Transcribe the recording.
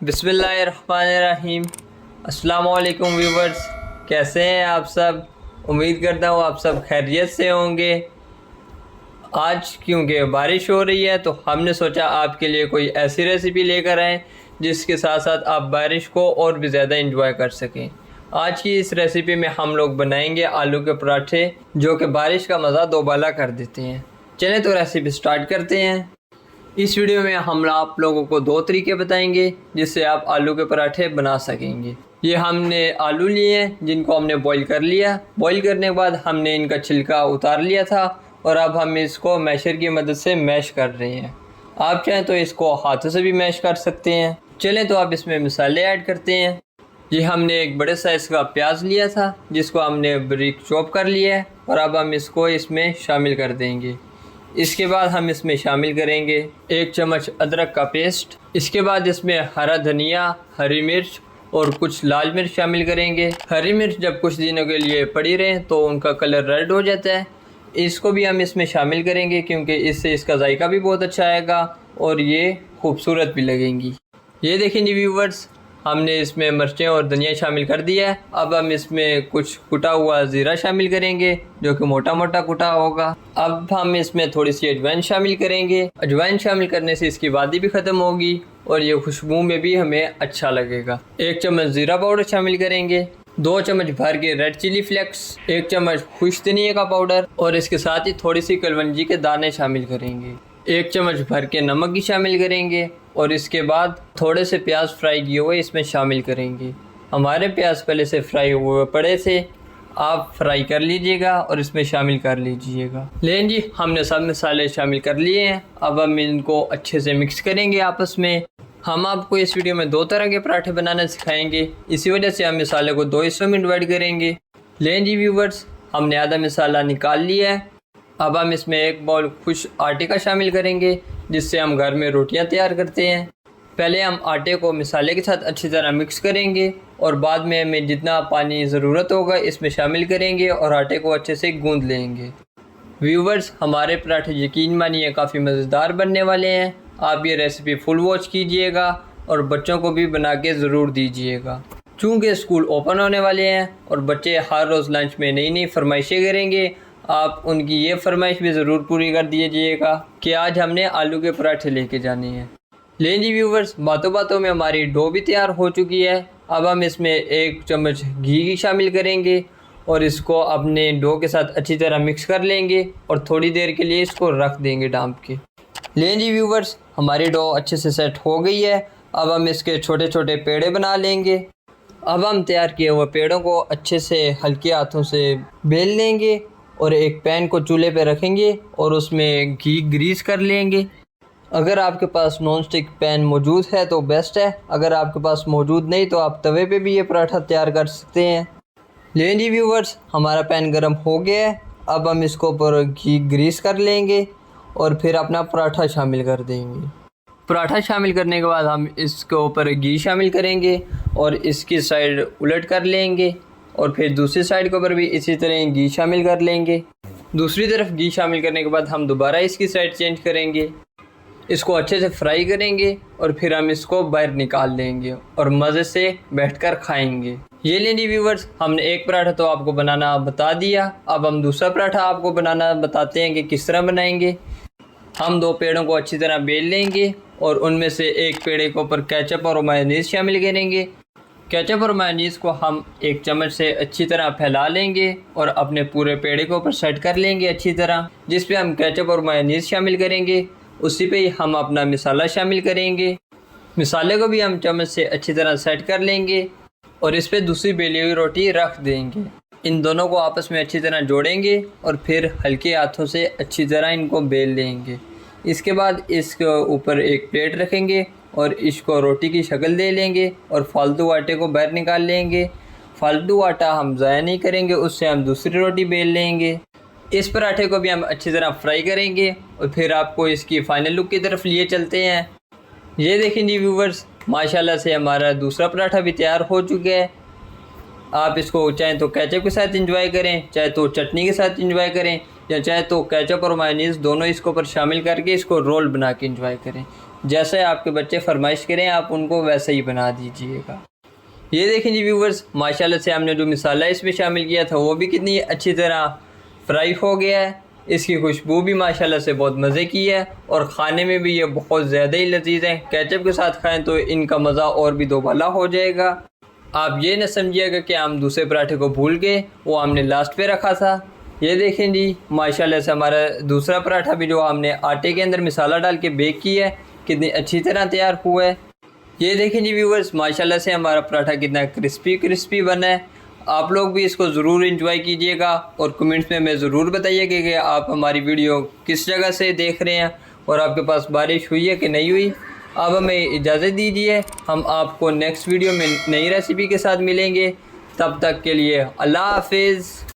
बिस्मिल्लाहिर्रहमानिर्रहीम। अस्सलाम वालेकुम व्यूवर्स, कैसे हैं आप सब। उम्मीद करता हूँ आप सब खैरियत से होंगे। आज क्योंकि बारिश हो रही है तो हमने सोचा आपके लिए कोई ऐसी रेसिपी लेकर आएँ जिसके साथ साथ आप बारिश को और भी ज़्यादा इंजॉय कर सकें। आज की इस रेसिपी में हम लोग बनाएंगे आलू के पराठे जो कि बारिश का मज़ा दोबाला कर देते हैं। चलें तो रेसिपी स्टार्ट करते हैं। इस वीडियो में हम आप लोगों को दो तरीके बताएंगे जिससे आप आलू के पराठे बना सकेंगे। ये हमने आलू लिए हैं जिनको हमने बॉईल कर लिया। बॉईल करने के बाद हमने इनका छिलका उतार लिया था और अब हम इसको मैशर की मदद से मैश कर रहे हैं। आप चाहें तो इसको हाथों से भी मैश कर सकते हैं। चलें तो आप इसमें मसाले ऐड करते हैं। ये हमने एक बड़े साइज़ का प्याज लिया था जिसको हमने बारीक चॉप कर लिया है और अब हम इसको इसमें शामिल कर देंगे। इसके बाद हम इसमें शामिल करेंगे 1 चम्मच अदरक का पेस्ट। इसके बाद इसमें हरा धनिया, हरी मिर्च और कुछ लाल मिर्च शामिल करेंगे। हरी मिर्च जब कुछ दिनों के लिए पड़ी रहे तो उनका कलर रेड हो जाता है। इसको भी हम इसमें शामिल करेंगे क्योंकि इससे इसका जायका भी बहुत अच्छा आएगा और ये खूबसूरत भी लगेंगी। ये देखें जी व्यूवर्स, हमने इसमें मिर्चें और धनिया शामिल कर दिया है। अब हम इसमें कुछ कुटा हुआ ज़ीरा शामिल करेंगे जो कि मोटा मोटा कुटा होगा। अब हम इसमें थोड़ी सी अजवाइन शामिल करेंगे। अजवाइन शामिल करने से इसकी वादी भी ख़त्म होगी और ये खुशबू में भी हमें अच्छा लगेगा। 1 चम्मच ज़ीरा पाउडर शामिल करेंगे। 2 चम्मच भर के रेड चिली फ्लेक्स, 1 चम्मच खुश्क धनिया का पाउडर और इसके साथ ही थोड़ी सी कलवंजी के दाने शामिल करेंगे। 1 चम्मच भर के नमक भी शामिल करेंगे और इसके बाद थोड़े से प्याज फ्राई किए हुए इसमें शामिल करेंगे। हमारे प्याज पहले से फ्राई हुए पड़े थे, आप फ्राई कर लीजिएगा और इसमें शामिल कर लीजिएगा। लेकिन जी हमने सब मसाले शामिल कर लिए हैं। अब हम इनको अच्छे से मिक्स करेंगे आपस में। हम आपको इस वीडियो में 2 तरह के पराठे बनाना सिखाएंगे, इसी वजह से हम मसाले को 2 हिस्सों में डिवाइड करेंगे। लेकिन जी व्यूवर्स, हमने आधा मसाला निकाल लिया है। अब हम इसमें 1 बाउल खुश आटे का शामिल करेंगे जिससे हम घर में रोटियां तैयार करते हैं। पहले हम आटे को मसाले के साथ अच्छी तरह मिक्स करेंगे और बाद में हमें जितना पानी ज़रूरत होगा इसमें शामिल करेंगे और आटे को अच्छे से गूंद लेंगे। व्यूवर्स, हमारे पराठे यकीन मानिए काफ़ी मज़ेदार बनने वाले हैं। आप ये रेसिपी फुल वॉच कीजिएगा और बच्चों को भी बना के ज़रूर दीजिएगा। चूँकि स्कूल ओपन होने वाले हैं और बच्चे हर रोज़ लंच में नई नई फरमाइशें करेंगे, आप उनकी ये फरमाइश भी ज़रूर पूरी कर दीजिएगा कि आज हमने आलू के पराठे लेके जाने हैं। लेकिन जी व्यूवर्स, बातों बातों में हमारी डो भी तैयार हो चुकी है। अब हम इसमें 1 चम्मच घी शामिल करेंगे और इसको अपने डो के साथ अच्छी तरह मिक्स कर लेंगे और थोड़ी देर के लिए इसको रख देंगे ढाँप के। लेकिन जी व्यूवर्स, हमारी डो अच्छे से सेट हो गई है। अब हम इसके छोटे छोटे पेड़े बना लेंगे। अब हम तैयार किए हुए पेड़ों को अच्छे से हल्के हाथों से बेल लेंगे और एक पैन को चूल्हे पे रखेंगे और उसमें घी ग्रीस कर लेंगे। अगर आपके पास नॉन स्टिक पैन मौजूद है तो बेस्ट है, अगर आपके पास मौजूद नहीं तो आप तवे पे भी ये पराठा तैयार कर सकते हैं। लेकिन जी व्यूवर्स, हमारा पैन गर्म हो गया है। अब हम इसको ऊपर घी ग्रीस कर लेंगे और फिर अपना पराठा शामिल कर देंगे। पराठा शामिल करने के बाद हम इसके ऊपर घी शामिल करेंगे और इसकी साइड उलट कर लेंगे और फिर दूसरी साइड के ऊपर भी इसी तरह घी शामिल कर लेंगे। दूसरी तरफ घी शामिल करने के बाद हम दोबारा इसकी साइड चेंज करेंगे, इसको अच्छे से फ्राई करेंगे और फिर हम इसको बाहर निकाल लेंगे और मज़े से बैठकर खाएंगे। ये लेनी व्यूवर्स, हमने एक पराठा तो आपको बनाना बता दिया। अब हम दूसरा पराठा आपको बनाना बताते हैं कि किस तरह बनाएंगे। हम 2 पेड़ों को अच्छी तरह बेल लेंगे और उनमें से एक पेड़े के ऊपर केचप और मेयोनीज़ शामिल करेंगे। केचप और मेयोनीज़ को हम 1 चम्मच से अच्छी तरह फैला लेंगे और अपने पूरे पेड़े के ऊपर सेट कर लेंगे अच्छी तरह। जिस पे हम केचप और मेयोनीज़ शामिल करेंगे उसी पे ही हम अपना मसाला शामिल करेंगे। मसाले को भी हम चम्मच से अच्छी तरह सेट कर लेंगे और इस पे दूसरी बेली हुई रोटी रख देंगे। इन दोनों को आपस में अच्छी तरह जोड़ेंगे और फिर हल्के हाथों से अच्छी तरह इनको बेल लेंगे। इसके बाद इसके ऊपर एक प्लेट रखेंगे और इसको रोटी की शक्ल दे लेंगे और फालतू आटे को बाहर निकाल लेंगे। फालतू आटा हम ज़ाया नहीं करेंगे, उससे हम दूसरी रोटी बेल लेंगे। इस पराठे को भी हम अच्छी तरह फ्राई करेंगे और फिर आपको इसकी फ़ाइनल लुक की तरफ लिए चलते हैं। ये देखें जी व्यूवर्स, माशाल्लाह से हमारा दूसरा पराठा भी तैयार हो चुका है। आप इसको चाहे तो केचप के साथ इंजॉय करें, चाहे तो चटनी के साथ इंजॉय करें या चाहे तो केचप और मेयोनीज़ दोनों इसके ऊपर शामिल करके इसको रोल बना के इंजॉय करें। जैसे आपके बच्चे फरमाइश करें आप उनको वैसे ही बना दीजिएगा। ये देखें जी व्यूवर्स, माशाल्लाह से हमने जो मसाला इसमें शामिल किया था वो भी कितनी अच्छी तरह फ्राई हो गया है। इसकी खुशबू भी माशाल्लाह से बहुत मज़े की है और ख़ाने में भी ये बहुत ज़्यादा ही लजीज है। केचप के साथ खाएं तो इनका मज़ा और भी दोबाला हो जाएगा। आप ये न समझिएगा कि हम दूसरे पराठे को भूल गए, वो हमने लास्ट पे रखा था। ये देखें जी माशाल्लाह से हमारा दूसरा पराठा भी जो हमने आटे के अंदर मसाला डाल के बेक किया है कितनी अच्छी तरह तैयार हुआ है। ये देखें जी व्यूवर्स, माशाल्लाह से हमारा पराठा कितना क्रिस्पी क्रिस्पी बना है। आप लोग भी इसको ज़रूर एंजॉय कीजिएगा और कमेंट्स में हमें ज़रूर बताइएगा कि आप हमारी वीडियो किस जगह से देख रहे हैं और आपके पास बारिश हुई है कि नहीं हुई। अब हमें इजाज़त दीजिए, हम आपको नेक्स्ट वीडियो में नई रेसिपी के साथ मिलेंगे। तब तक के लिए अल्लाह हाफिज़।